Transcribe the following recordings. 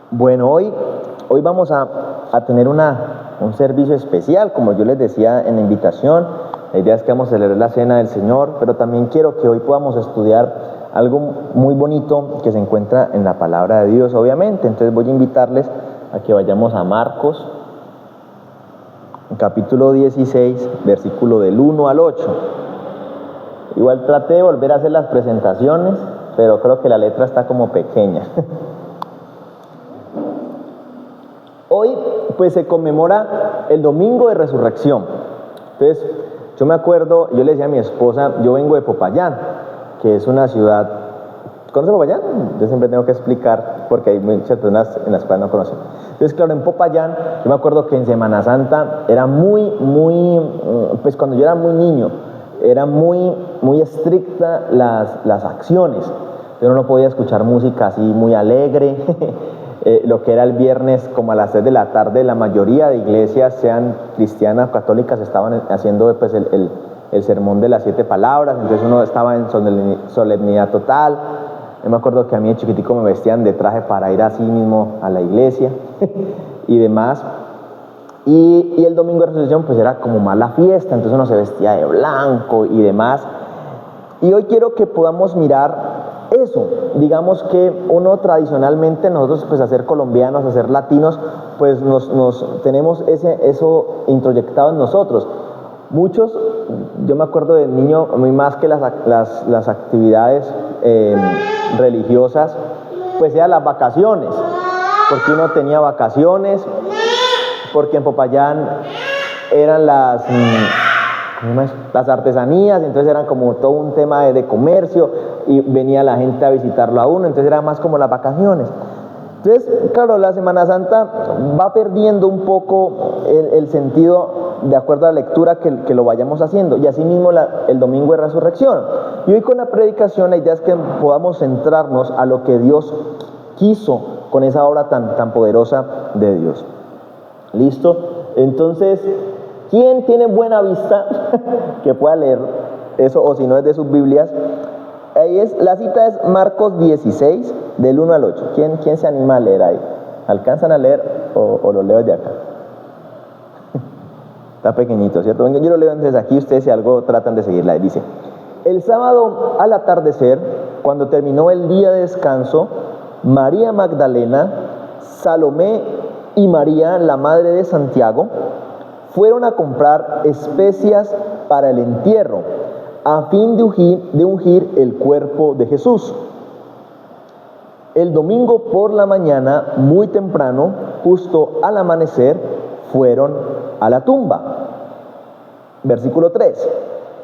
Bueno, hoy vamos a tener un servicio especial, como yo les decía en la invitación. La idea es que vamos a celebrar la Cena del Señor, pero también quiero que hoy podamos estudiar algo muy bonito que se encuentra en la Palabra de Dios, obviamente. Entonces voy a invitarles a que vayamos a Marcos, capítulo 16, versículo del 1 al 8. Igual traté de volver a hacer las presentaciones, pero creo que la letra está como pequeña. Hoy pues se conmemora el Domingo de Resurrección. Entonces yo me acuerdo, yo le decía a mi esposa, yo vengo de Popayán, que es una ciudad. ¿Conoce Popayán? Yo siempre tengo que explicar porque hay muchas personas en las cuales no conocen. Entonces claro, en Popayán, yo me acuerdo que en Semana Santa era pues cuando yo era muy niño, era muy estricta las acciones. Yo no podía escuchar música así muy alegre. Lo que era el viernes como a las 3 de la tarde, la mayoría de iglesias, sean cristianas o católicas, estaban haciendo pues el sermón de las 7 palabras. Entonces uno estaba en solemnidad total. Yo me acuerdo que a mí de chiquitico me vestían de traje para ir así mismo a la iglesia y demás. Y el Domingo de Resurrección pues era como más la fiesta, entonces uno se vestía de blanco y demás. Y hoy quiero que podamos mirar eso. Digamos que uno tradicionalmente, nosotros pues a ser colombianos, a ser latinos, pues nos tenemos eso introyectado en nosotros. Muchos, yo me acuerdo de niño, muy más que las actividades religiosas, pues eran las vacaciones, porque uno tenía vacaciones, porque en Popayán eran las artesanías, entonces eran como todo un tema de comercio y venía la gente a visitarlo a uno, entonces era más como las vacaciones. Entonces, claro, la Semana Santa va perdiendo un poco el sentido de acuerdo a la lectura que lo vayamos haciendo, y así mismo el Domingo de Resurrección. Y hoy con la predicación la idea es que podamos centrarnos a lo que Dios quiso con esa obra tan poderosa de Dios. ¿Listo? Entonces, ¿quién tiene buena vista que pueda leer eso, o si no es de sus Biblias? La cita es Marcos 16, del 1 al 8. ¿Quién se anima a leer ahí? ¿Alcanzan a leer o lo leo de acá? Está pequeñito, ¿cierto? Venga, yo lo leo entonces aquí, ustedes si algo tratan de seguirla. Dice: el sábado al atardecer, cuando terminó el día de descanso, María Magdalena, Salomé y María, la madre de Santiago, fueron a comprar especias para el entierro, a fin de ungir el cuerpo de Jesús. El domingo por la mañana, muy temprano, justo al amanecer, fueron a la tumba. Versículo 3.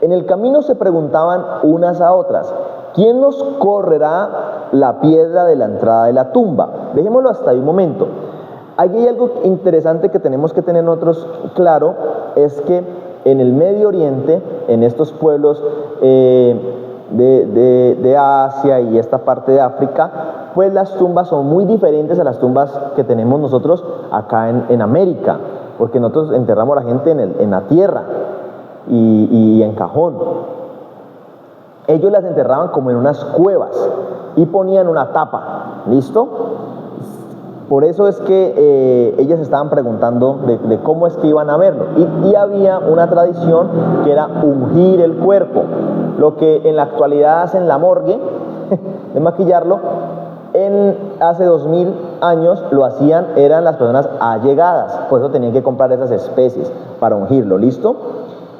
En el camino se preguntaban unas a otras: ¿quién nos correrá la piedra de la entrada de la tumba? Dejémoslo hasta ahí un momento. Aquí hay algo interesante que tenemos que tener nosotros claro, es que en el Medio Oriente, en estos pueblos de Asia y esta parte de África, pues las tumbas son muy diferentes a las tumbas que tenemos nosotros acá en América, porque nosotros enterramos a la gente en la tierra y en cajón. Ellos las enterraban como en unas cuevas y ponían una tapa, ¿listo? Por eso es que ellas estaban preguntando de cómo es que iban a verlo. Y había una tradición que era ungir el cuerpo. Lo que en la actualidad hacen la morgue, de maquillarlo, hace 2000 años lo hacían, eran las personas allegadas. Por eso tenían que comprar esas especies para ungirlo, ¿listo?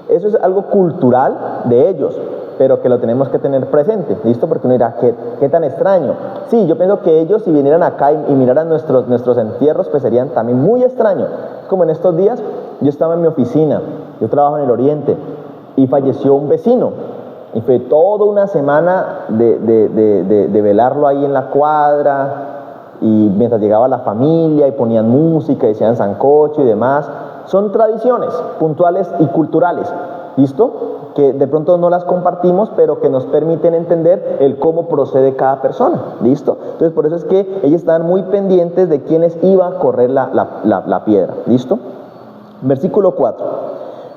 Eso es algo cultural de ellos, pero que lo tenemos que tener presente, ¿listo? Porque uno dirá, ¿qué tan extraño? Sí, yo pienso que ellos, si vinieran acá y miraran nuestros entierros, pues serían también muy extraños. Como en estos días, yo estaba en mi oficina, yo trabajo en el Oriente, y falleció un vecino, y fue toda una semana de velarlo ahí en la cuadra, y mientras llegaba la familia, y ponían música, y decían sancocho y demás. Son tradiciones puntuales y culturales, ¿listo? Que de pronto no las compartimos, pero que nos permiten entender el cómo procede cada persona, ¿listo? Entonces por eso es que ellos estaban muy pendientes de quiénes iba a correr la piedra, ¿listo? Versículo 4.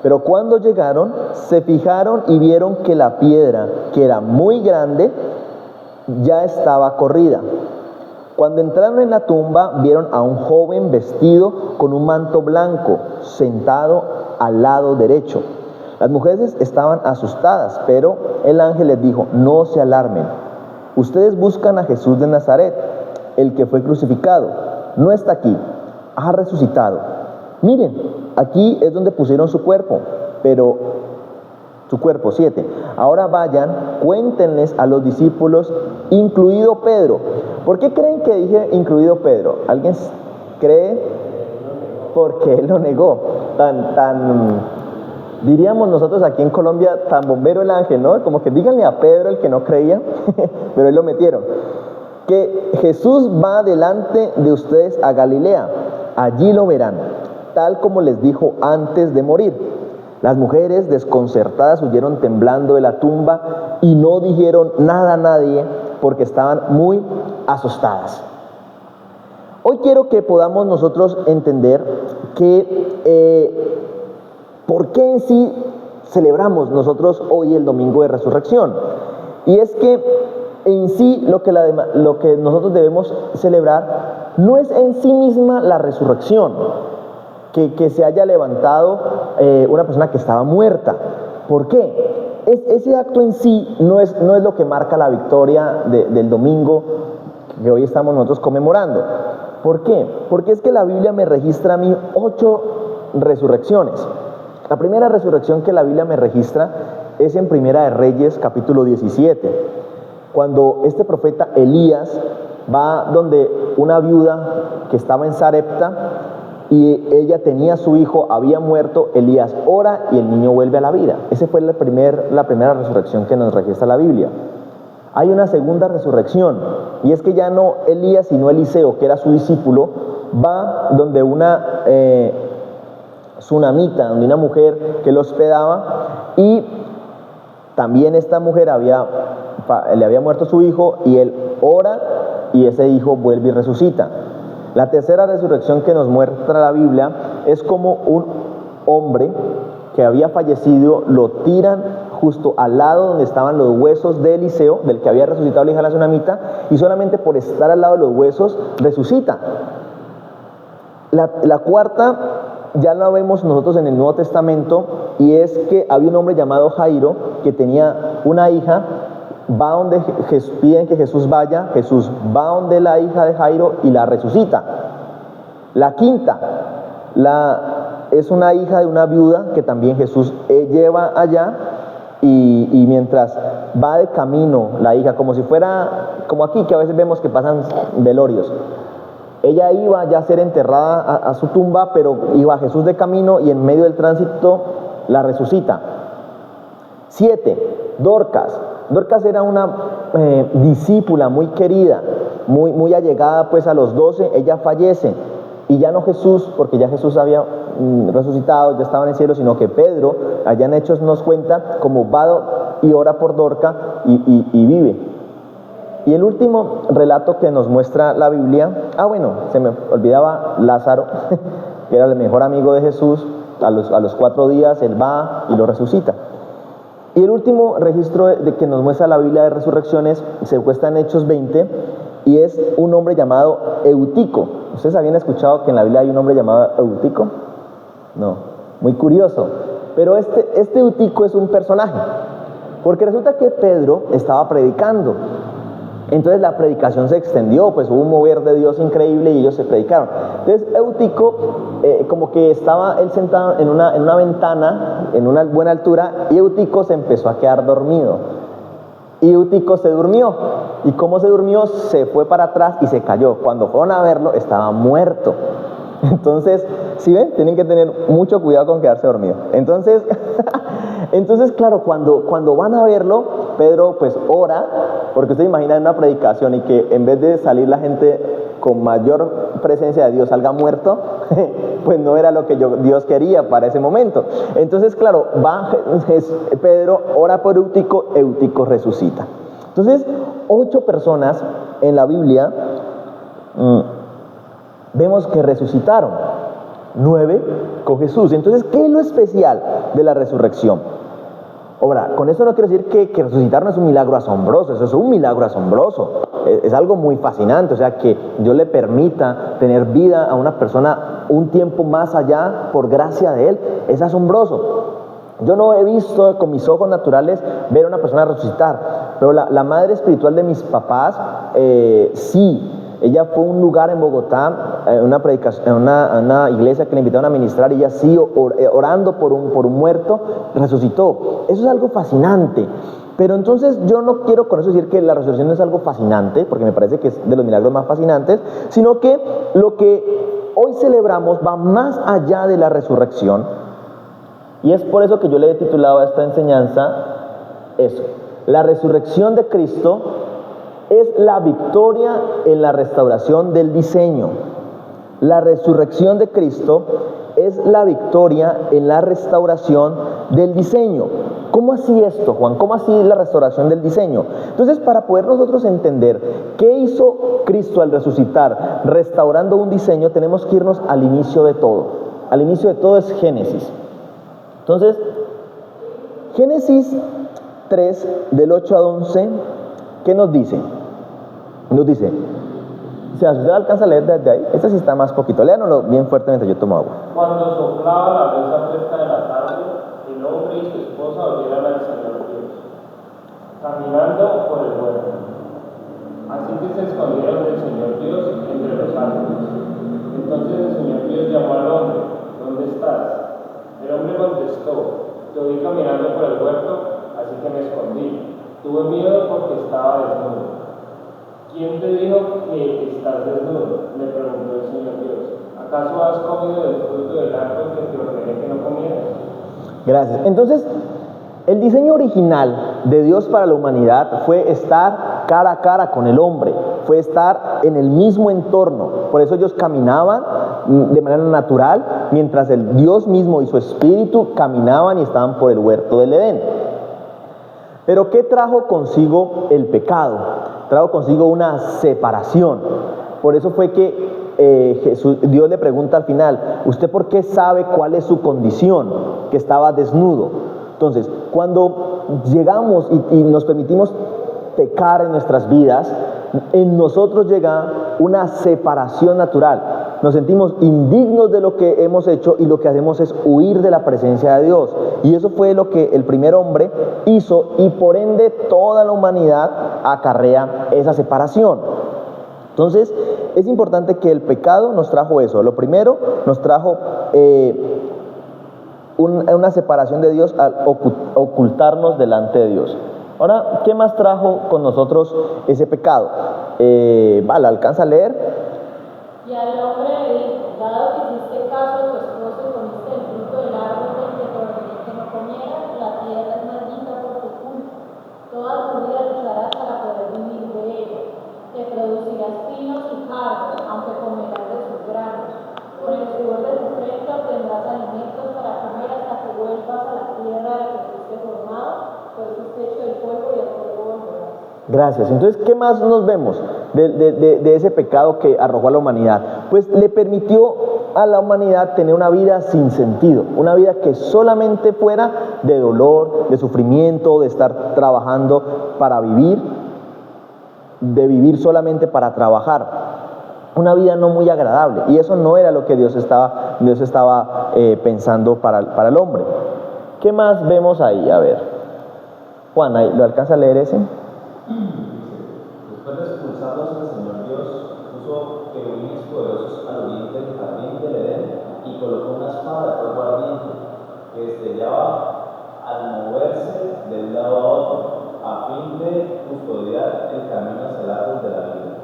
Pero cuando llegaron, se fijaron y vieron que la piedra, que era muy grande, ya estaba corrida. Cuando entraron en la tumba, vieron a un joven vestido con un manto blanco, sentado al lado derecho. Las mujeres estaban asustadas, pero el ángel les dijo: no se alarmen. Ustedes buscan a Jesús de Nazaret, el que fue crucificado. No está aquí, ha resucitado. Miren, aquí es donde pusieron su cuerpo, su cuerpo. 7. Ahora vayan, cuéntenles a los discípulos, incluido Pedro. ¿Por qué creen que dije incluido Pedro? ¿Alguien cree? Porque él lo negó. Diríamos nosotros aquí en Colombia, tan bombero el ángel, ¿no? Como que díganle a Pedro, el que no creía, pero él lo metieron. Que Jesús va delante de ustedes a Galilea, allí lo verán, tal como les dijo antes de morir. Las mujeres, desconcertadas, huyeron temblando de la tumba y no dijeron nada a nadie porque estaban muy asustadas. Hoy quiero que podamos nosotros entender que ¿por qué en sí celebramos nosotros hoy el Domingo de Resurrección? Y es que en sí lo que nosotros debemos celebrar no es en sí misma la resurrección, que se haya levantado una persona que estaba muerta. ¿Por qué? Ese acto en sí no es lo que marca la victoria del domingo que hoy estamos nosotros conmemorando. ¿Por qué? Porque es que la Biblia me registra a mí 8 resurrecciones. La primera resurrección que la Biblia me registra es en Primera de Reyes, capítulo 17, cuando este profeta Elías va donde una viuda que estaba en Sarepta y ella tenía a su hijo, había muerto. Elías ora y el niño vuelve a la vida. Esa fue la primera resurrección que nos registra la Biblia. Hay una segunda resurrección, y es que ya no Elías sino Eliseo, que era su discípulo, va donde una tsunamita, donde una mujer que lo hospedaba, y también esta mujer le había muerto su hijo, y él ora y ese hijo vuelve y resucita. La tercera resurrección que nos muestra la Biblia es como un hombre que había fallecido, lo tiran justo al lado donde estaban los huesos de Eliseo, del que había resucitado la hija de la tsunamita, y solamente por estar al lado de los huesos resucita. La cuarta ya la vemos nosotros en el Nuevo Testamento, y es que había un hombre llamado Jairo que tenía una hija. Va donde piden que Jesús vaya, Jesús va donde la hija de Jairo y la resucita. La quinta es una hija de una viuda que también Jesús lleva allá, y mientras va de camino la hija, como si fuera, como aquí que a veces vemos que pasan velorios, ella iba ya a ser enterrada a su tumba, pero iba Jesús de camino y en medio del tránsito la resucita. 7. Dorcas. Dorcas era una discípula muy querida, muy allegada pues a los 12. Ella fallece, y ya no Jesús, porque ya Jesús había resucitado, ya estaba en el cielo, sino que Pedro, allá en Hechos nos cuenta cómo va y ora por Dorcas y vive. Y el último relato que nos muestra la Biblia, se me olvidaba Lázaro, que era el mejor amigo de Jesús. A los 4 días él va y lo resucita. Y el último registro de que nos muestra la Biblia de resurrecciones se encuentra en Hechos 20, y es un hombre llamado Eutico. ¿Ustedes habían escuchado que en la Biblia hay un hombre llamado Eutico? No, muy curioso. Pero este Eutico es un personaje, porque resulta que Pedro estaba predicando. Entonces la predicación se extendió, pues hubo un mover de Dios increíble y ellos se predicaron. Entonces Eutico, como que estaba él sentado en una ventana, en una buena altura, y Eutico se empezó a quedar dormido. Y Eutico se durmió. ¿Y cómo se durmió? Se fue para atrás y se cayó. Cuando fueron a verlo, estaba muerto. Entonces, ¿sí ven? Tienen que tener mucho cuidado con quedarse dormido. Entonces, claro, cuando van a verlo, Pedro pues ora, porque ustedes imaginan una predicación y que en vez de salir la gente con mayor presencia de Dios salga muerto, pues no era lo que Dios quería para ese momento. Entonces, claro, va Pedro, ora por Eutico, Eutico resucita. Entonces, 8 personas en la Biblia vemos que resucitaron, 9 con Jesús. Entonces, ¿qué es lo especial de la resurrección? Ahora, con eso no quiero decir que resucitar no es un milagro asombroso, eso es un milagro asombroso, es algo muy fascinante, o sea, que Dios le permita tener vida a una persona un tiempo más allá por gracia de Él, es asombroso. Yo no he visto con mis ojos naturales ver a una persona resucitar, pero la madre espiritual de mis papás, sí. Ella fue a un lugar en Bogotá, una predicación, una iglesia que le invitaron a ministrar, y ella sí, orando por un muerto, resucitó. Eso es algo fascinante. Pero entonces yo no quiero con eso decir que la resurrección no es algo fascinante, porque me parece que es de los milagros más fascinantes, sino que lo que hoy celebramos va más allá de la resurrección. Y es por eso que yo le he titulado a esta enseñanza eso: la resurrección de Cristo es la victoria en la restauración del diseño. La resurrección de Cristo es la victoria en la restauración del diseño. ¿Cómo así esto, Juan? ¿Cómo así la restauración del diseño? Entonces, para poder nosotros entender qué hizo Cristo al resucitar, restaurando un diseño, tenemos que irnos al inicio de todo. Al inicio de todo es Génesis. Entonces, Génesis 3, del 8 al 11, ¿qué nos dice? Nos dice, si usted alcanza a leer desde ahí, este sí está más poquito, léanoslo bien fuerte mientras yo tomo agua. Cuando soplaba la brisa fresca de la tarde, el hombre y su esposa volvieron al Señor Dios, caminando por el huerto. Así que se escondieron del Señor Dios entre los árboles. Entonces el Señor Dios llamó al hombre: ¿dónde estás? El hombre contestó: te oí caminando por el huerto, así que me escondí. Tuve miedo porque estaba desnudo. ¿Quién te dijo que estás desnudo?, le preguntó el Señor Dios. ¿Acaso has comido del fruto del árbol que te ordené que no comieras? Gracias. Entonces, el diseño original de Dios para la humanidad fue estar cara a cara con el hombre, fue estar en el mismo entorno. Por eso ellos caminaban de manera natural, mientras el Dios mismo y su espíritu caminaban y estaban por el huerto del Edén. Pero ¿qué trajo consigo el pecado? Trajo consigo una separación. Por eso fue que Dios le pregunta al final: ¿usted por qué sabe cuál es su condición? Que estaba desnudo. Entonces, cuando llegamos y nos permitimos pecar en nuestras vidas, en nosotros llega una separación natural. Nos sentimos indignos de lo que hemos hecho y lo que hacemos es huir de la presencia de Dios. Y eso fue lo que el primer hombre hizo, y por ende toda la humanidad acarrea esa separación. Entonces, es importante que el pecado nos trajo eso. Lo primero, nos trajo una separación de Dios al ocultarnos delante de Dios. Ahora, ¿qué más trajo con nosotros ese pecado? Vale, ¿alcanza a leer? Y al hombre le dijo: dado que hiciste caso a tu esposo y comiste el fruto del árbol del que te ordené que no comieras, la tierra es maldita por tu culpa. Toda tu vida lucharás para poder vivir de ella. Te producirás pinos y cardos, aunque comerás de sus granos. Con el sudor de tu frente obtendrás alimentos para comer hasta que vuelvas a la tierra de la que fuiste formado, pues fuiste hecho del polvo y al polvo volverás. Gracias. Entonces, ¿qué más nos vemos de ese pecado que arrojó a la humanidad? Pues le permitió a la humanidad tener una vida sin sentido, una vida que solamente fuera de dolor, de sufrimiento, de estar trabajando para vivir, de vivir solamente para trabajar. Una vida no muy agradable, y eso no era lo que Dios estaba pensando para el hombre. ¿Qué más vemos ahí? A ver, Juan, ¿lo alcanza a leer ese? Después de expulsarlos, el Señor Dios puso querubines poderosos al oriente del jardín del Edén y colocó una espada de fuego ardiente que destellaba al moverse de un lado a otro, a fin de custodiar el camino hacia el árbol de la vida.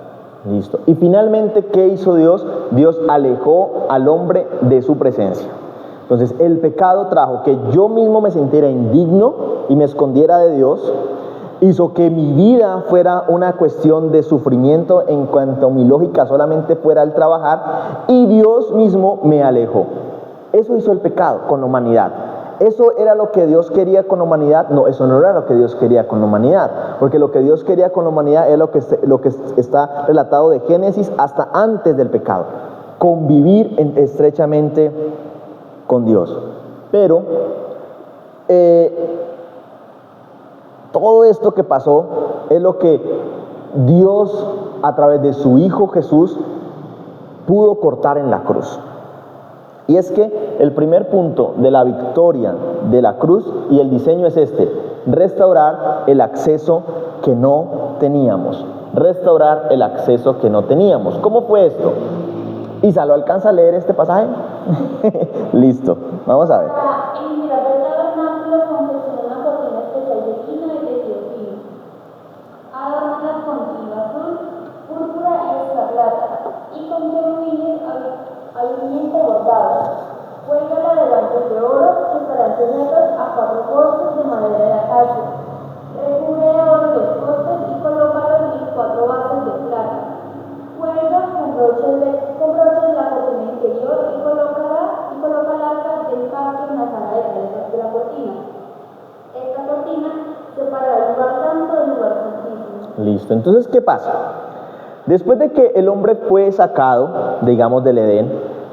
Listo. Y finalmente, ¿qué hizo Dios? Dios alejó al hombre de su presencia. Entonces, el pecado trajo que yo mismo me sintiera indigno y me escondiera de Dios. Hizo que mi vida fuera una cuestión de sufrimiento en cuanto mi lógica solamente fuera el trabajar, y Dios mismo me alejó. Eso hizo el pecado con la humanidad. ¿Eso era lo que Dios quería con la humanidad? No, eso no era lo que Dios quería con la humanidad, porque lo que Dios quería con la humanidad es lo que está relatado de Génesis hasta antes del pecado: convivir estrechamente con Dios. Pero Todo esto que pasó es lo que Dios, a través de su Hijo Jesús, pudo cortar en la cruz. Y es que el primer punto de la victoria de la cruz y el diseño es este: restaurar el acceso que no teníamos. Restaurar el acceso que no teníamos. ¿Cómo fue esto? Isa, ¿lo alcanza a leer este pasaje? Listo, vamos a ver. Para integrar el tabernáculo confeccionó una cortina especial de lino y tejido fino. Adornada con lino azul, púrpura y escarlata, y con querubines habiamente bordados. Cuélgala de guantes de oro que estarán sujetos a 4 postes de madera de acacia. Recubre de oro los postes y colócalos en 4 bases de plata. Cuelga con broches la cortina interior y coloca el arca del pacto en la sala de prensa de la cortina. Esta cortina separará el lugar santo del lugar santísimo. Listo, entonces, ¿qué pasa? Después de que el hombre fue sacado, digamos, del Edén,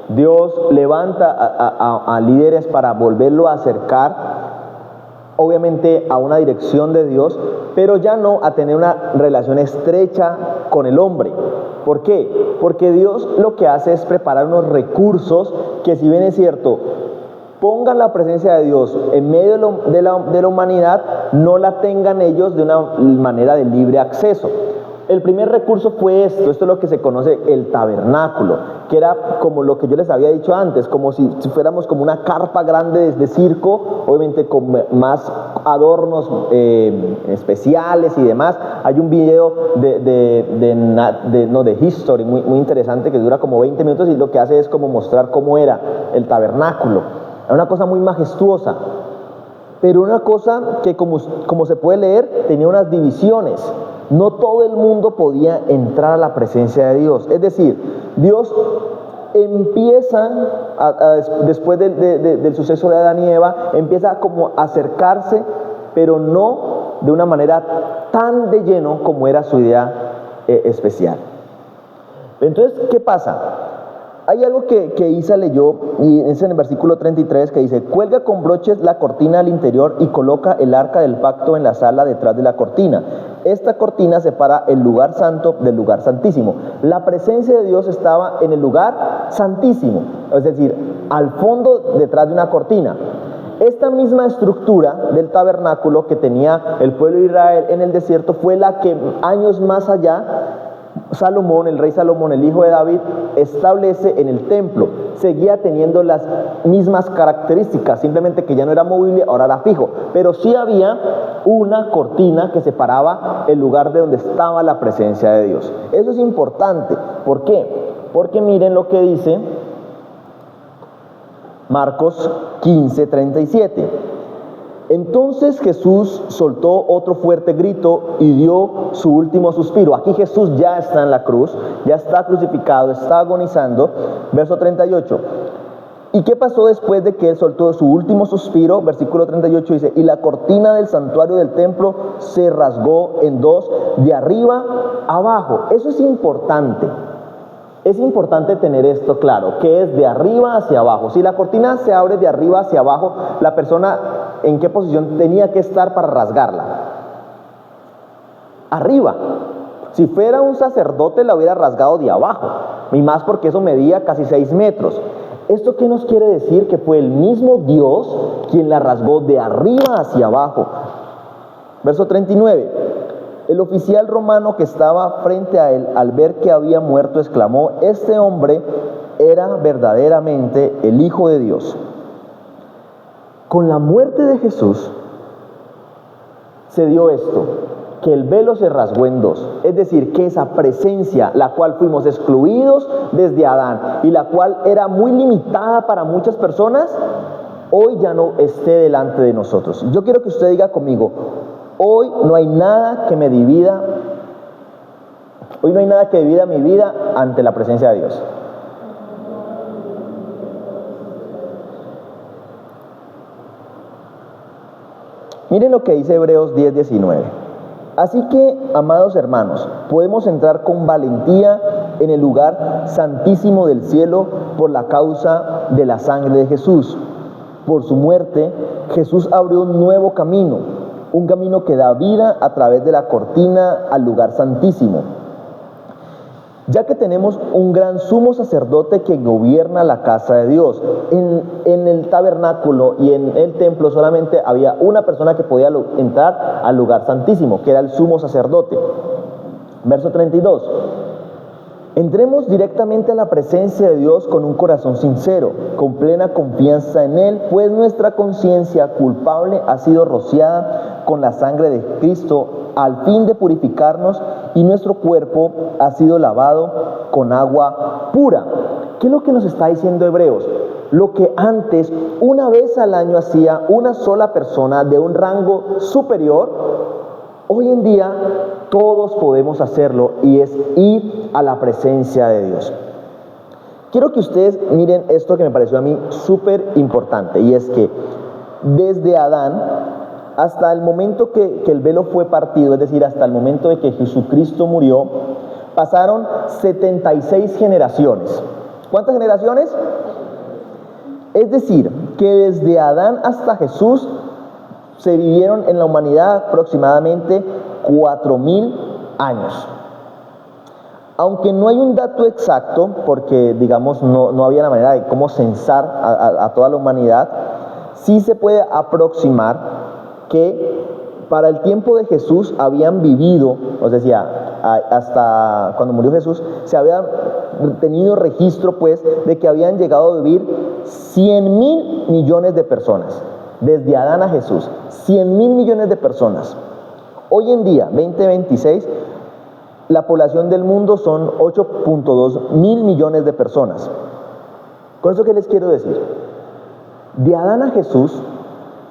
Dios levanta a líderes para volverlo a acercar, obviamente, a una dirección de Dios, pero ya no a tener una relación estrecha con el hombre. ¿Por qué? Porque Dios lo que hace es preparar unos recursos que, si bien es cierto, pongan la presencia de Dios en medio de la humanidad, no la tengan ellos de una manera de libre acceso. El primer recurso fue esto es lo que se conoce el tabernáculo, que era como lo que yo les había dicho antes, como si fuéramos como una carpa grande de circo, obviamente con más adornos especiales y demás. Hay un video de History muy interesante que dura como 20 minutos y lo que hace es como mostrar cómo era el tabernáculo. Era una cosa muy majestuosa, pero una cosa que como se puede leer tenía unas divisiones. No todo el mundo podía entrar a la presencia de Dios. Es decir, Dios empieza, después del suceso de Adán y Eva, empieza como a acercarse, pero no de una manera tan de lleno como era su idea especial. Entonces, ¿qué pasa? Hay algo que Isa leyó, y es en el versículo 33, que dice: cuelga con broches la cortina al interior y coloca el arca del pacto en la sala detrás de la cortina. Esta cortina separa el lugar santo del lugar santísimo. La presencia de Dios estaba en el lugar santísimo, es decir, al fondo, detrás de una cortina. Esta misma estructura del tabernáculo que tenía el pueblo de Israel en el desierto fue la que años más allá Salomón, el rey Salomón, el hijo de David, establece en el templo. Seguía teniendo las mismas características, simplemente que ya no era movible, ahora era fijo, pero sí había una cortina que separaba el lugar de donde estaba la presencia de Dios. Eso es importante. ¿Por qué? Porque miren lo que dice Marcos 15:37. Entonces Jesús soltó otro fuerte grito y dio su último suspiro. Aquí Jesús ya está en la cruz, ya está crucificado, está agonizando. Verso 38. ¿Y qué pasó después de que él soltó su último suspiro? Versículo 38 dice: y la cortina del santuario del templo se rasgó en 2, de arriba a abajo. Eso es importante. Es importante tener esto claro, que es de arriba hacia abajo. Si la cortina se abre de arriba hacia abajo, la persona, ¿en qué posición tenía que estar para rasgarla? Arriba. Si fuera un sacerdote, la hubiera rasgado de abajo, y más porque eso medía casi 6 metros. ¿Esto qué nos quiere decir? Que fue el mismo Dios quien la rasgó de arriba hacia abajo. Verso 39. El oficial romano que estaba frente a él, al ver que había muerto, exclamó: este hombre era verdaderamente el Hijo de Dios. Con la muerte de Jesús se dio esto, que el velo se rasgó en 2, es decir, que esa presencia, la cual fuimos excluidos desde Adán y la cual era muy limitada para muchas personas, hoy ya no esté delante de nosotros. Yo quiero que usted diga conmigo: hoy no hay nada que me divida, hoy no hay nada que divida mi vida ante la presencia de Dios. Miren lo que dice Hebreos 10:19. Así que, amados hermanos, podemos entrar con valentía en el lugar santísimo del cielo por la causa de la sangre de Jesús. Por su muerte, Jesús abrió un nuevo camino, un camino que da vida a través de la cortina al lugar santísimo. Ya que tenemos un gran sumo sacerdote que gobierna la casa de Dios. En el tabernáculo y en el templo solamente había una persona que podía entrar al lugar santísimo, que era el sumo sacerdote. Verso 32. Entremos directamente a la presencia de Dios con un corazón sincero, con plena confianza en Él, pues nuestra conciencia culpable ha sido rociada con la sangre de Cristo al fin de purificarnos, y nuestro cuerpo ha sido lavado con agua pura. ¿Qué es lo que nos está diciendo Hebreos? Lo que antes, una vez al año, hacía una sola persona de un rango superior, hoy en día todos podemos hacerlo, y es ir a la presencia de Dios. Quiero que ustedes miren esto que me pareció a mí súper importante, y es que desde Adán hasta el momento que el velo fue partido, es decir, hasta el momento de que Jesucristo murió, pasaron 76 generaciones. ¿Cuántas generaciones? Es decir, que desde Adán hasta Jesús se vivieron en la humanidad aproximadamente 4.000 años. Aunque no hay un dato exacto, porque digamos no había la manera de cómo censar a toda la humanidad, sí se puede aproximar que para el tiempo de Jesús habían vivido, os decía, hasta cuando murió Jesús, se había tenido registro pues de que habían llegado a vivir 100.000 millones de personas, desde Adán a Jesús, 100.000 millones de personas. Hoy en día, 2026, la población del mundo son 8.2 mil millones de personas. ¿Con eso qué les quiero decir? De Adán a Jesús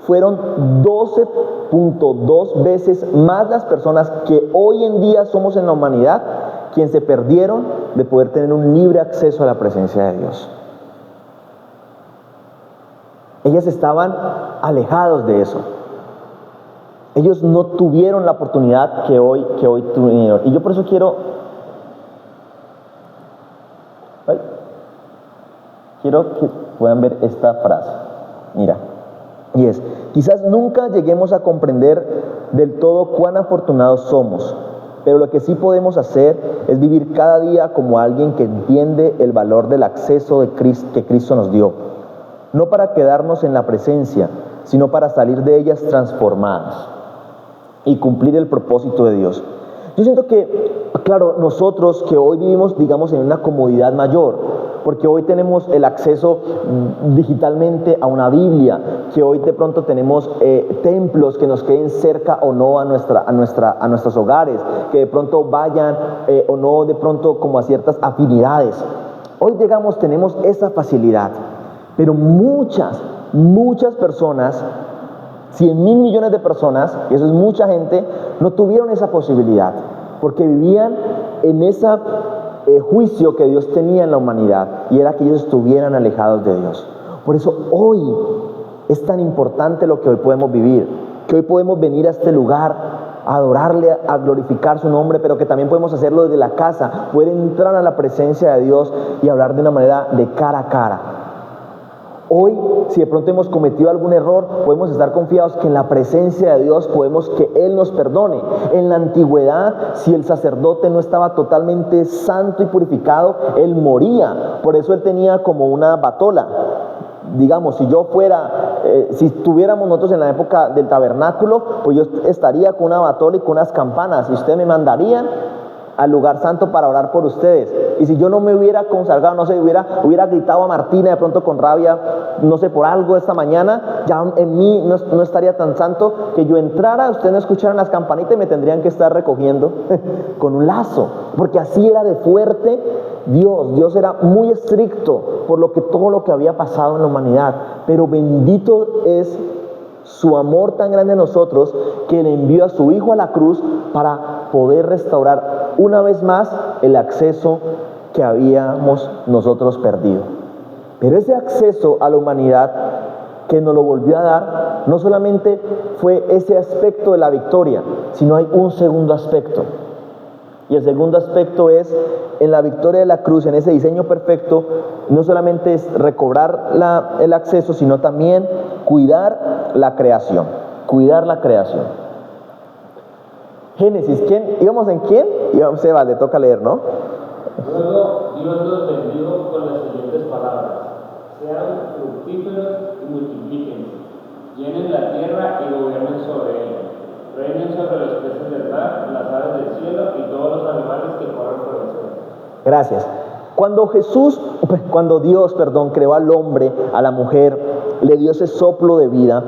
fueron 12.2 veces más las personas que hoy en día somos en la humanidad, quienes se perdieron de poder tener un libre acceso a la presencia de Dios. Ellas estaban alejados de eso. Ellos no tuvieron la oportunidad que hoy tuvieron. Y yo por eso quiero que puedan ver esta frase. Mira. Y es, quizás nunca lleguemos a comprender del todo cuán afortunados somos, pero lo que sí podemos hacer es vivir cada día como alguien que entiende el valor del acceso que Cristo nos dio, no para quedarnos en la presencia, sino para salir de ellas transformados y cumplir el propósito de Dios. Yo siento que, claro, nosotros que hoy vivimos, digamos, en una comodidad mayor, porque hoy tenemos el acceso digitalmente a una Biblia, que hoy de pronto tenemos templos que nos queden cerca o no a nuestros hogares, que de pronto vayan o no de pronto como a ciertas afinidades. Hoy tenemos esa facilidad, pero muchas personas, 100.000 millones de personas, y eso es mucha gente, no tuvieron esa posibilidad, porque vivían en ese juicio que Dios tenía en la humanidad, y era que ellos estuvieran alejados de Dios. Por eso hoy es tan importante lo que hoy podemos vivir, que hoy podemos venir a este lugar a adorarle, a glorificar su nombre, pero que también podemos hacerlo desde la casa, poder entrar a la presencia de Dios y hablar de una manera de cara a cara. Hoy, si de pronto hemos cometido algún error, podemos estar confiados que en la presencia de Dios podemos que Él nos perdone. En la antigüedad, si el sacerdote no estaba totalmente santo y purificado, él moría. Por eso él tenía como una batola. Digamos, si estuviéramos nosotros en la época del tabernáculo, pues yo estaría con una batola y con unas campanas, y ustedes me mandarían al lugar santo para orar por ustedes. Y si yo no me hubiera consagrado, no sé, hubiera gritado a Martina de pronto con rabia, no sé, por algo esta mañana, ya en mí no estaría tan santo que yo entrara, ustedes no escucharan las campanitas y me tendrían que estar recogiendo con un lazo, porque así era de fuerte Dios era muy estricto por todo lo que había pasado en la humanidad, pero bendito es su amor tan grande en nosotros, que le envió a su Hijo a la cruz para poder restaurar una vez más el acceso que habíamos nosotros perdido. Pero ese acceso a la humanidad que nos lo volvió a dar, no solamente fue ese aspecto de la victoria, sino hay un segundo aspecto. Y el segundo aspecto es, en la victoria de la cruz, en ese diseño perfecto, no solamente es recobrar el acceso, sino también cuidar la creación. Cuidar la creación. Génesis, ¿quién? ¿Íbamos en quién? Seba, le toca leer, ¿no? Luego Dios los bendijo con las siguientes palabras: sean fructíferos y multiplíquense, llenen la tierra y gobiernen sobre ella, reinen sobre los peces del mar, las aves del cielo y todos los animales que corren por el suelo. Gracias. Cuando Dios creó al hombre, a la mujer, le dio ese soplo de vida,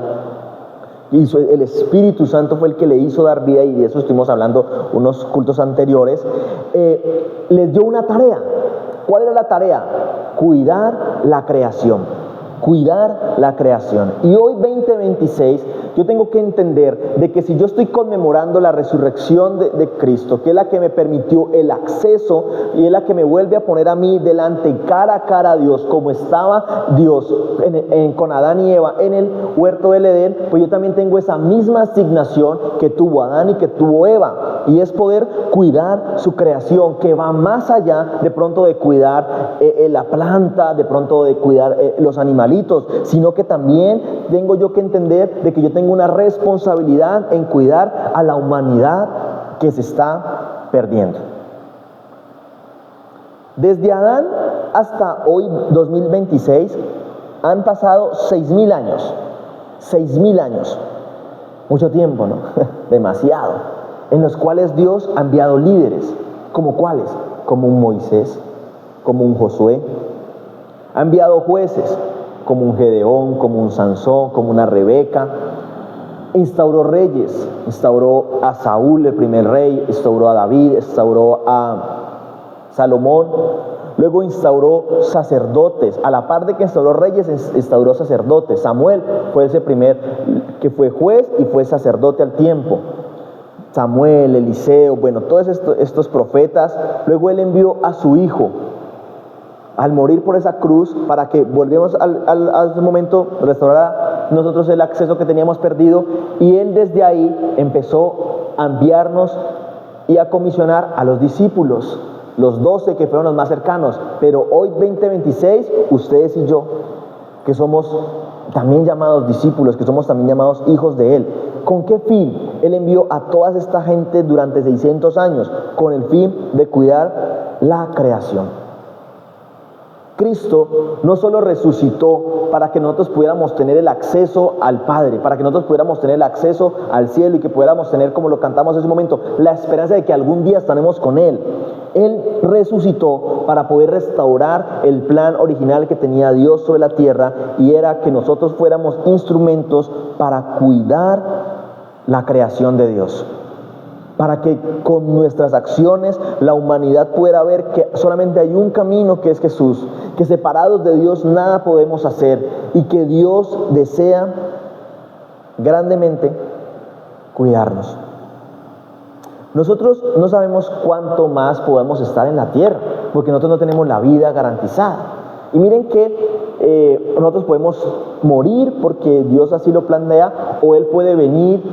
y el Espíritu Santo fue el que le hizo dar vida, y de eso estuvimos hablando unos cultos anteriores, les dio una tarea. ¿Cuál era la tarea? Cuidar la creación. Cuidar la creación. Y hoy 2026 yo tengo que entender de que si yo estoy conmemorando la resurrección de Cristo, que es la que me permitió el acceso y es la que me vuelve a poner a mí delante, cara a cara a Dios, como estaba Dios con Adán y Eva en el huerto del Edén, pues yo también tengo esa misma asignación que tuvo Adán y que tuvo Eva, y es poder cuidar su creación, que va más allá de pronto de cuidar la planta, de pronto de cuidar los animalitos, sino que también tengo yo que entender de que yo tengo una responsabilidad en cuidar a la humanidad que se está perdiendo. Desde Adán hasta hoy 2026 han pasado 6.000 años. 6.000 años. Mucho tiempo, ¿no? Demasiado. En los cuales Dios ha enviado líderes. ¿Como cuáles? Como un Moisés, como un Josué. Ha enviado jueces, como un Gedeón, como un Sansón, como una Rebeca. Instauró reyes, instauró a Saúl, el primer rey, instauró a David, instauró a Salomón. Luego instauró sacerdotes. A la par de que instauró reyes, instauró sacerdotes. Samuel fue ese primer que fue juez y fue sacerdote al tiempo. Samuel, Eliseo, todos estos profetas. Luego él envió a su hijo al morir por esa cruz, para que volvemos a ese momento, restaurara nosotros el acceso que teníamos perdido, y él desde ahí empezó a enviarnos y a comisionar a los discípulos, los 12 que fueron los más cercanos. Pero hoy 2026, ustedes y yo, que somos también llamados discípulos, que somos también llamados hijos de él. ¿Con qué fin? Él envió a toda esta gente durante 600 años, con el fin de cuidar la creación. Cristo no solo resucitó para que nosotros pudiéramos tener el acceso al Padre, para que nosotros pudiéramos tener el acceso al cielo y que pudiéramos tener, como lo cantamos hace un momento, la esperanza de que algún día estaremos con Él. Él resucitó para poder restaurar el plan original que tenía Dios sobre la tierra, y era que nosotros fuéramos instrumentos para cuidar la creación de Dios, para que con nuestras acciones la humanidad pueda ver que solamente hay un camino, que es Jesús, que separados de Dios nada podemos hacer, y que Dios desea grandemente cuidarnos. Nosotros no sabemos cuánto más podemos estar en la tierra, porque nosotros no tenemos la vida garantizada. Y miren que nosotros podemos morir porque Dios así lo plantea, o Él puede venir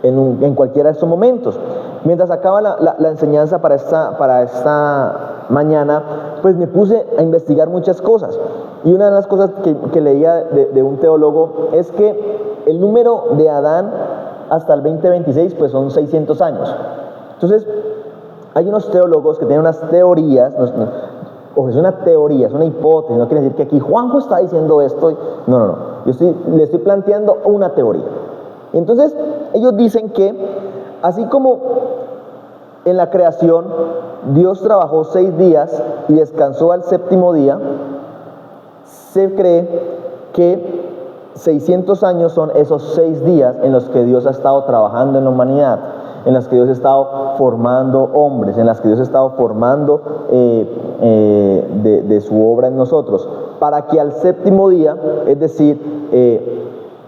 en cualquiera de estos momentos. Mientras acaba la enseñanza para esta mañana, pues me puse a investigar muchas cosas, y una de las cosas que leía de un teólogo es que el número de Adán hasta el 2026 pues son 600 años. Entonces hay unos teólogos que tienen unas teorías, es una teoría, es una hipótesis, no quiere decir que aquí Juanjo está diciendo esto, no, le estoy planteando una teoría. Entonces ellos dicen que así como en la creación Dios trabajó 6 días y descansó al 7º día, se cree que 600 años son esos 6 días en los que Dios ha estado trabajando en la humanidad, en los que Dios ha estado formando hombres, en los que Dios ha estado formando de su obra en nosotros, para que al 7º día, es decir,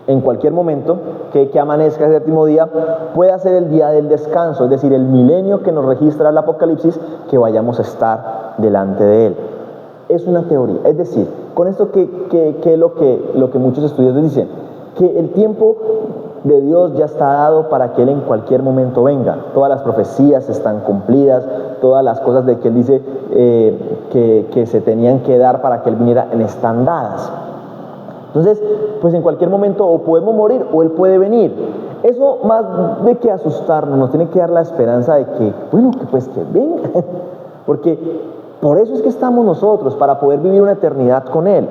en cualquier momento que amanezca el 7º día, pueda ser el día del descanso, es decir, el milenio que nos registra el Apocalipsis, que vayamos a estar delante de Él. Es una teoría, es decir, con esto que es lo que muchos estudiosos dicen, que el tiempo de Dios ya está dado para que Él en cualquier momento venga. Todas las profecías están cumplidas, todas las cosas de que Él dice que se tenían que dar para que Él viniera están dadas. Entonces, pues en cualquier momento o podemos morir o Él puede venir. Eso, más de que asustarnos, nos tiene que dar la esperanza de que, bueno, que pues que venga. Porque por eso es que estamos nosotros, para poder vivir una eternidad con Él.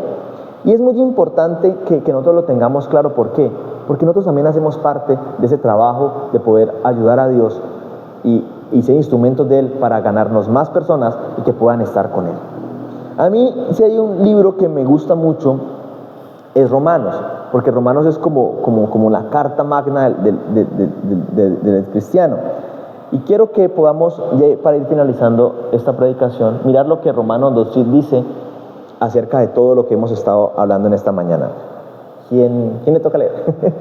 Y es muy importante que nosotros lo tengamos claro. ¿Por qué? Porque nosotros también hacemos parte de ese trabajo de poder ayudar a Dios y ser instrumentos de Él para ganarnos más personas y que puedan estar con Él. A mí, si hay un libro que me gusta mucho, es Romanos, porque Romanos es como la carta magna del cristiano. Y quiero que podamos, para ir finalizando esta predicación, mirar lo que Romanos 2 dice acerca de todo lo que hemos estado hablando en esta mañana. ¿Quién le toca leer? Pero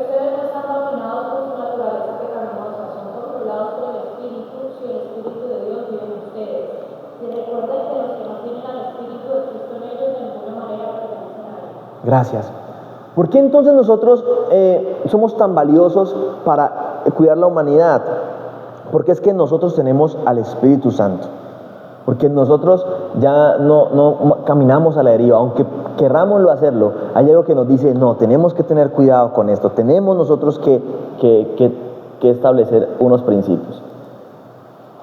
ustedes no están dominados por su naturaleza pecaminosa, son controlados por el Espíritu, si el Espíritu de Dios vive en ustedes. Y recuerden que los que no tienen al Espíritu de Cristo en ellos de ninguna manera pertenecen a Él. Gracias. ¿Por qué entonces nosotros somos tan valiosos para cuidar la humanidad? Porque es que nosotros tenemos al Espíritu Santo. Porque nosotros ya no caminamos a la deriva, aunque querrámoslo hacerlo. Hay algo que nos dice, no, tenemos que tener cuidado con esto, tenemos nosotros que establecer unos principios.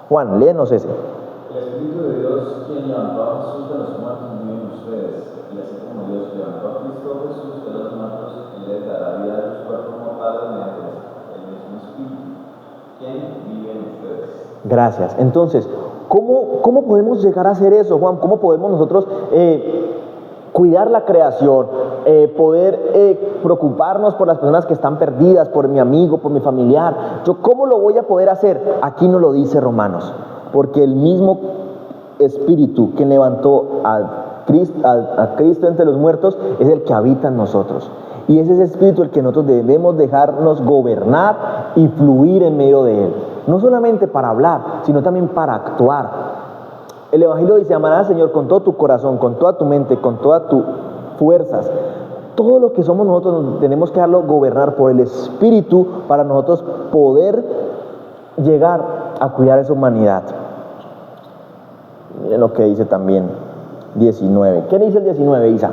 Juan, léenos ese. El Espíritu de Dios, quien levantó a Jesús de los muertos, vive en ustedes, y así como Dios levantó a Cristo Jesús de los muertos, Él les dará vida a sus cuerpos mortales mediante el mismo Espíritu, quien vive en ustedes. Gracias. Entonces, ¿cómo podemos llegar a hacer eso, Juan? ¿Cómo podemos nosotros cuidar la creación, poder preocuparnos por las personas que están perdidas, por mi amigo, por mi familiar? ¿Cómo lo voy a poder hacer? Aquí nos lo dice Romanos, porque el mismo Espíritu que levantó a Cristo entre los muertos es el que habita en nosotros. Y es ese Espíritu el que nosotros debemos dejarnos gobernar y fluir en medio de Él. No solamente para hablar, sino también para actuar. El Evangelio dice, amarás al Señor con todo tu corazón, con toda tu mente, con todas tus fuerzas. Todo lo que somos nosotros tenemos que dejarlo gobernar por el Espíritu para nosotros poder llegar a cuidar esa humanidad. Miren lo que dice también 19. ¿Qué dice el 19, Isa?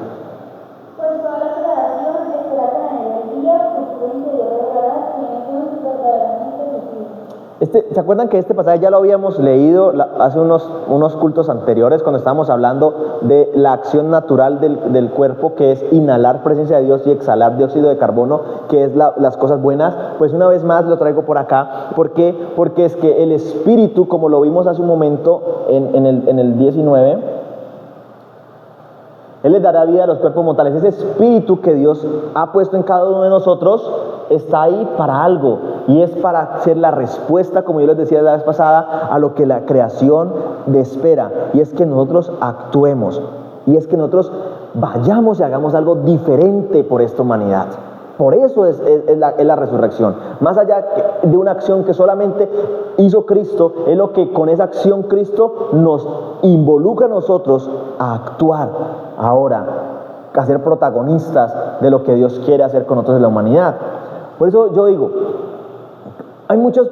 Pues toda la creación espera tener el día que su interior revelará quiénes son verdaderamente sus hijos. ¿Se acuerdan que este pasaje ya lo habíamos leído hace unos cultos anteriores, cuando estábamos hablando de la acción natural del cuerpo, que es inhalar presencia de Dios y exhalar dióxido de carbono, que es las cosas buenas? Pues una vez más lo traigo por acá. ¿Por qué? Porque es que el Espíritu, como lo vimos hace un momento en el 19, Él les dará vida a los cuerpos mortales. Ese Espíritu que Dios ha puesto en cada uno de nosotros está ahí para algo, y es para ser la respuesta, como yo les decía la vez pasada, a lo que la creación espera, y es que nosotros actuemos, y es que nosotros vayamos y hagamos algo diferente por esta humanidad. Por eso es la resurrección. Más allá de una acción que solamente hizo Cristo, es lo que con esa acción Cristo nos involucra a nosotros a actuar ahora, a ser protagonistas de lo que Dios quiere hacer con nosotros en la humanidad. Por eso yo digo, hay muchos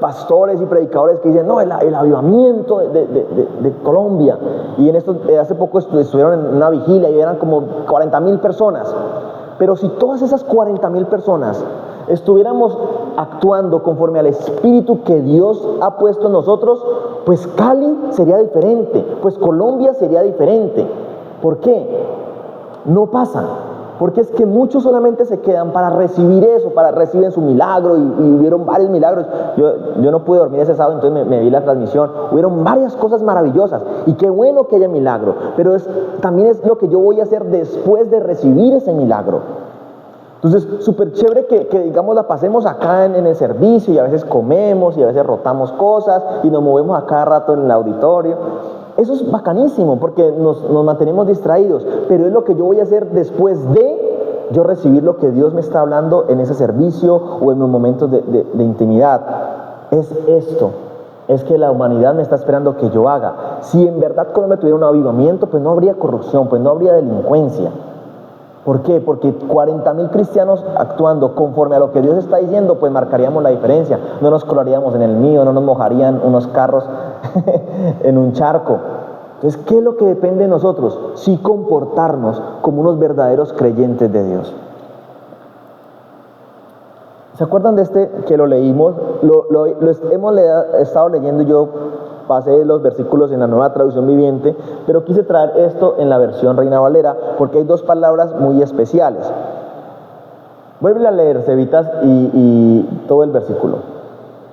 pastores y predicadores que dicen, no, el avivamiento de Colombia. Y hace poco estuvieron en una vigilia y eran como 40,000 personas. Pero si todas esas 40,000 personas estuviéramos actuando conforme al Espíritu que Dios ha puesto en nosotros, pues Cali sería diferente, pues Colombia sería diferente. ¿Por qué? No pasa. Porque es que muchos solamente se quedan para recibir eso, para recibir su milagro, y hubieron varios milagros. Yo no pude dormir ese sábado, entonces me vi la transmisión. Hubieron varias cosas maravillosas, y qué bueno que haya milagro, pero también es lo que yo voy a hacer después de recibir ese milagro. Entonces, súper chévere que digamos la pasemos acá en el servicio, y a veces comemos, y a veces rotamos cosas, y nos movemos a cada rato en el auditorio. Eso es bacanísimo, porque nos mantenemos distraídos, pero es lo que yo voy a hacer después de yo recibir lo que Dios me está hablando en ese servicio o en los momentos de intimidad. Es esto, es que la humanidad me está esperando que yo haga. Si en verdad Colombia tuviera un avivamiento, pues no habría corrupción, pues no habría delincuencia. ¿Por qué? Porque 40,000 cristianos actuando conforme a lo que Dios está diciendo, pues marcaríamos la diferencia. No nos colaríamos en el mío, no nos mojarían unos carros en un charco. Entonces, ¿qué es lo que depende de nosotros? Sí, comportarnos como unos verdaderos creyentes de Dios. ¿Se acuerdan de este que lo leímos? Hemos estado leyendo, yo pasé los versículos en la Nueva Traducción Viviente, pero quise traer esto en la versión Reina Valera porque hay dos palabras muy especiales. Vuelve a leer, Cevitas, y todo el versículo.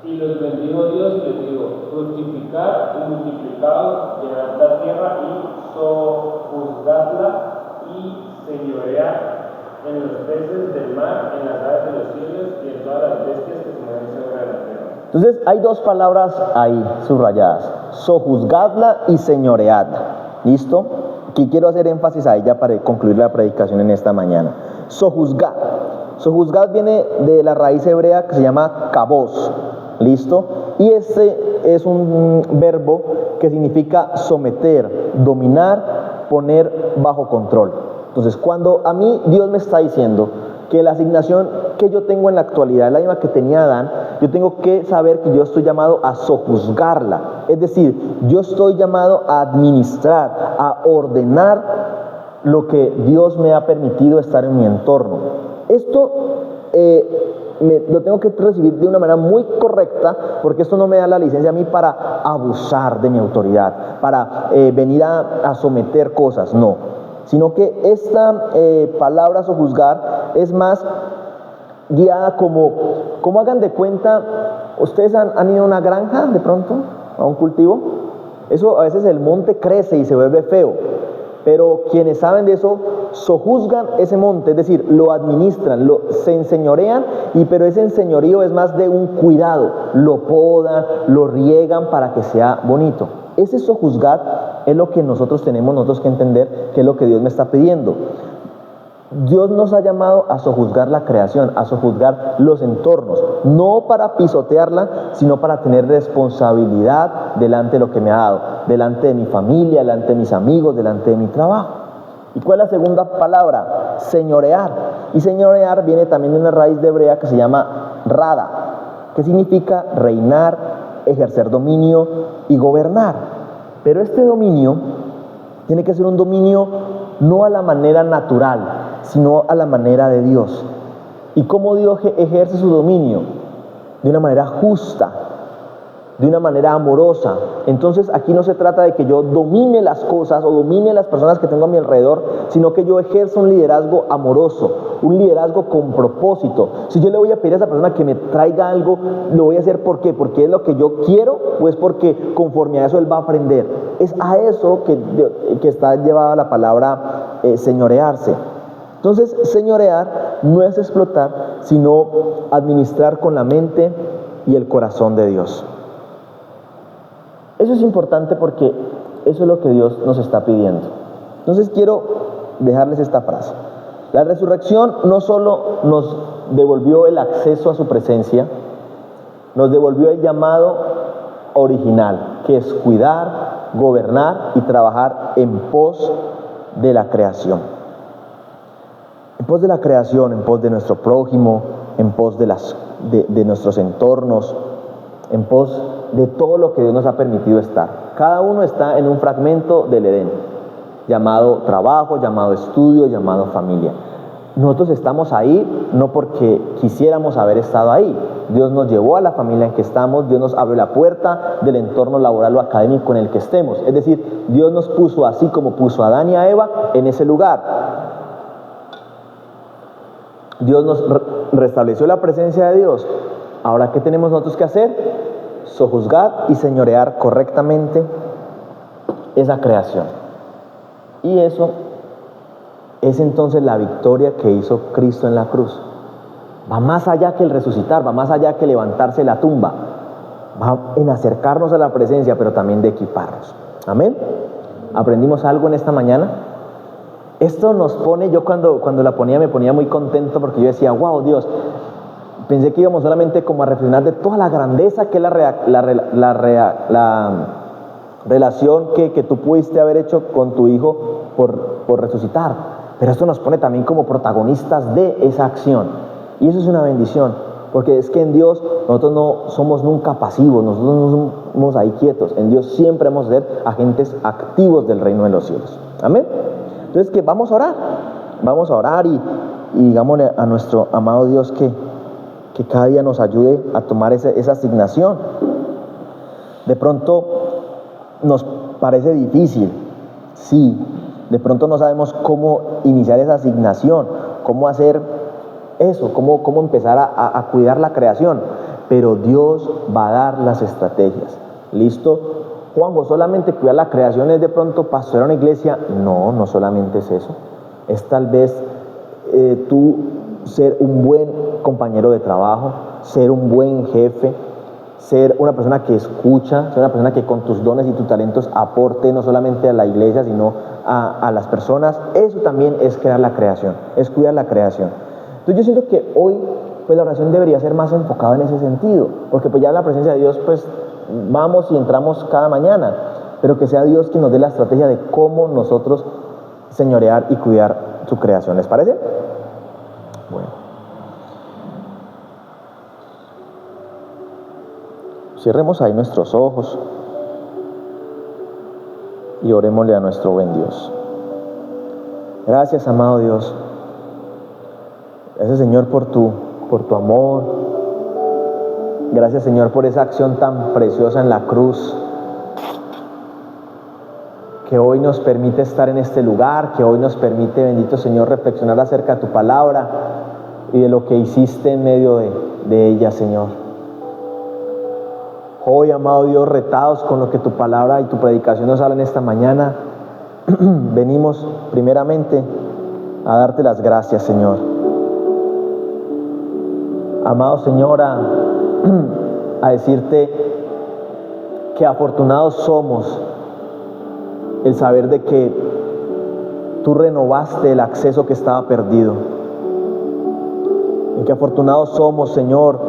Y los bendijo Dios y les dijo: fructificad y multiplicaos, llenad la tierra y sojuzgadla y señoread en los peces del mar, en las aves de los cielos y en todas las bestias que se mueven sobre la tierra. Entonces hay dos palabras ahí subrayadas: sojuzgadla y señoreadla. ¿Listo? Aquí quiero hacer énfasis a ella para concluir la predicación en esta mañana. Sojuzgad. Sojuzgad viene de la raíz hebrea que se llama kabos. ¿Listo? Y este es un verbo que significa someter, dominar, poner bajo control. Entonces, cuando a mí Dios me está diciendo que la asignación que yo tengo en la actualidad es la misma que tenía Adán, yo tengo que saber que yo estoy llamado a sojuzgarla. Es decir, yo estoy llamado a administrar, a ordenar lo que Dios me ha permitido estar en mi entorno. Esto lo tengo que recibir de una manera muy correcta, porque esto no me da la licencia a mí para abusar de mi autoridad, para venir a someter cosas, no. Sino que esta palabra sojuzgar es más guiada como hagan de cuenta. ¿Ustedes han ido a una granja de pronto? ¿A un cultivo? Eso a veces el monte crece y se vuelve feo, pero quienes saben de eso sojuzgan ese monte, es decir, lo administran, se enseñorean, pero ese enseñorío es más de un cuidado, lo podan, lo riegan para que sea bonito. Ese sojuzgar es lo que nosotros tenemos que entender, que es lo que Dios me está pidiendo. Dios nos ha llamado a sojuzgar la creación, a sojuzgar los entornos, no para pisotearla, sino para tener responsabilidad delante de lo que me ha dado, delante de mi familia, delante de mis amigos, delante de mi trabajo. ¿Y cuál es la segunda palabra? Señorear. Y señorear viene también de una raíz de hebrea que se llama rada, que significa reinar, ejercer dominio y gobernar. Pero este dominio tiene que ser un dominio no a la manera natural, sino a la manera de Dios. ¿Y cómo Dios ejerce su dominio? De una manera justa, de una manera amorosa. Entonces aquí no se trata de que yo domine las cosas o domine las personas que tengo a mi alrededor, sino que yo ejerza un liderazgo amoroso, un liderazgo con propósito. Si yo le voy a pedir a esa persona que me traiga algo, lo voy a hacer ¿por qué? Porque es lo que yo quiero, o es porque conforme a eso él va a aprender. Es a eso que está llevada la palabra señorearse. Entonces, señorear no es explotar, sino administrar con la mente y el corazón de Dios. Eso es importante porque eso es lo que Dios nos está pidiendo. Entonces quiero dejarles esta frase. La resurrección no solo nos devolvió el acceso a su presencia, nos devolvió el llamado original, que es cuidar, gobernar y trabajar en pos de la creación. En pos de la creación, en pos de nuestro prójimo, en pos de nuestros entornos, en pos de todo lo que Dios nos ha permitido estar. Cada uno está en un fragmento del Edén, llamado trabajo, llamado estudio, llamado familia. Nosotros estamos ahí no porque quisiéramos haber estado ahí. Dios nos llevó a la familia en que estamos, Dios nos abrió la puerta del entorno laboral o académico en el que estemos. Es decir, Dios nos puso así como puso a Adán y a Eva en ese lugar. Dios nos restableció la presencia de Dios. Ahora, ¿qué tenemos nosotros que hacer? Sojuzgar y señorear correctamente esa creación. Y eso es entonces la victoria que hizo Cristo en la cruz. Va más allá que el resucitar, va más allá que levantarse de la tumba, va en acercarnos a la presencia, pero también de equiparnos. Amén. ¿Aprendimos algo en esta mañana? Esto nos pone, yo cuando la ponía me ponía muy contento porque yo decía, wow, Dios, pensé que íbamos solamente como a reflexionar de toda la grandeza que es la relación que tú pudiste haber hecho con tu hijo por resucitar. Pero esto nos pone también como protagonistas de esa acción. Y eso es una bendición. Porque es que en Dios nosotros no somos nunca pasivos, nosotros no somos ahí quietos. En Dios siempre vamos a ser agentes activos del reino de los cielos. Amén. Entonces, que vamos a orar y digámosle a nuestro amado Dios que cada día nos ayude a tomar esa asignación. De pronto nos parece difícil, sí, de pronto no sabemos cómo iniciar esa asignación, cómo hacer eso, cómo empezar a cuidar la creación, pero Dios va a dar las estrategias. ¿Listo? Juanjo, ¿solamente cuidar la creación es de pronto pastorear una iglesia? No, no solamente es eso. Es tal vez tú ser un buen compañero de trabajo, ser un buen jefe, ser una persona que escucha, ser una persona que con tus dones y tus talentos aporte no solamente a la iglesia, sino a las personas. Eso también es crear la creación, es cuidar la creación. Entonces yo siento que hoy pues la oración debería ser más enfocada en ese sentido, porque pues ya en la presencia de Dios pues vamos y entramos cada mañana, pero que sea Dios quien nos dé la estrategia de cómo nosotros señorear y cuidar su creación. ¿Les parece? Bueno. Cerremos ahí nuestros ojos y orémosle a nuestro buen Dios. Gracias, amado Dios. Gracias, Señor, por tu amor. Gracias, Señor, por esa acción tan preciosa en la cruz, que hoy nos permite estar en este lugar, que hoy nos permite, bendito Señor, reflexionar acerca de tu palabra y de lo que hiciste en medio de ella, Señor. Hoy, amado Dios, retados con lo que tu palabra y tu predicación nos hablan esta mañana, venimos primeramente a darte las gracias, Señor. Amado Señor, a decirte que afortunados somos el saber de que tú renovaste el acceso que estaba perdido. Y que afortunados somos, Señor,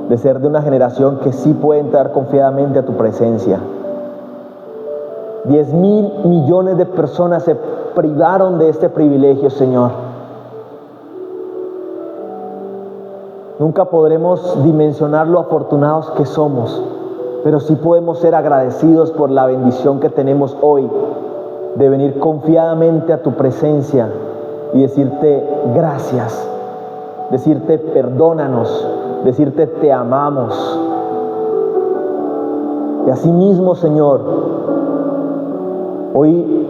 de ser de una generación que sí puede entrar confiadamente a tu presencia. 10,000 millones de personas se privaron de este privilegio, Señor. Nunca podremos dimensionar lo afortunados que somos, pero sí podemos ser agradecidos por la bendición que tenemos hoy de venir confiadamente a tu presencia y decirte gracias, decirte perdónanos, decirte te amamos. Y asimismo, Señor, hoy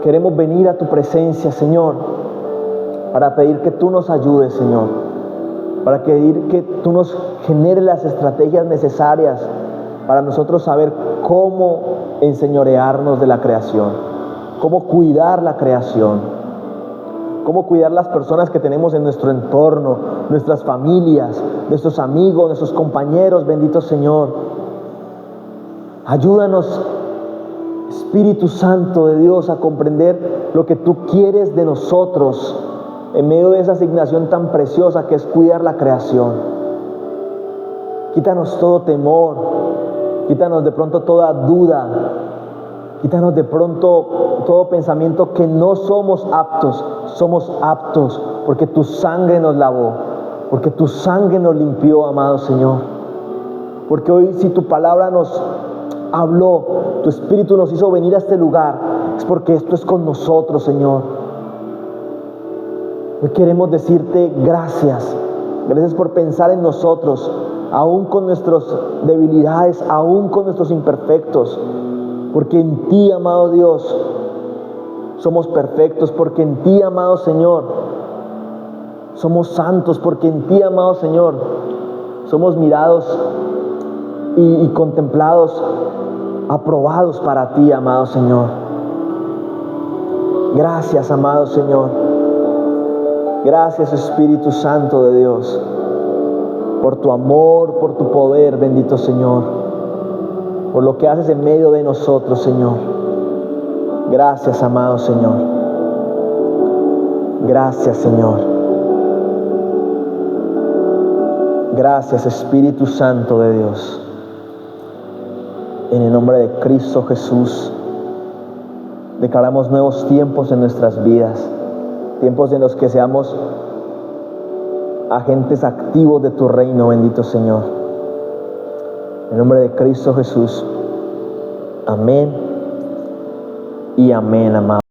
queremos venir a tu presencia, Señor, para pedir que tú nos ayudes, Señor, para pedir que tú nos generes las estrategias necesarias para nosotros saber cómo enseñorearnos de la creación, cómo cuidar la creación, cómo cuidar las personas que tenemos en nuestro entorno, nuestras familias, nuestros amigos, nuestros compañeros, bendito Señor. Ayúdanos, Espíritu Santo de Dios, a comprender lo que tú quieres de nosotros en medio de esa asignación tan preciosa que es cuidar la creación. Quítanos todo temor, quítanos de pronto toda duda, quítanos de pronto todo pensamiento que no somos aptos. Somos aptos porque tu sangre nos lavó, porque tu sangre nos limpió, amado Señor. Porque hoy, si tu palabra nos habló, tu Espíritu nos hizo venir a este lugar, es porque esto es con nosotros, Señor. Hoy queremos decirte gracias. Gracias por pensar en nosotros, aún con nuestras debilidades, aún con nuestros imperfectos. Porque en ti, amado Dios, somos perfectos. Porque en ti, amado Señor, somos santos. Porque en ti, amado Señor, somos mirados y contemplados, aprobados para ti, amado Señor. Gracias, amado Señor. Gracias, Espíritu Santo de Dios, por tu amor, por tu poder, bendito Señor, por lo que haces en medio de nosotros, Señor. Gracias, amado Señor. Gracias, Señor. Gracias, Espíritu Santo de Dios. En el nombre de Cristo Jesús, declaramos nuevos tiempos en nuestras vidas. Tiempos en los que seamos agentes activos de tu reino, bendito Señor. En nombre de Cristo Jesús. Amén y amén, amado.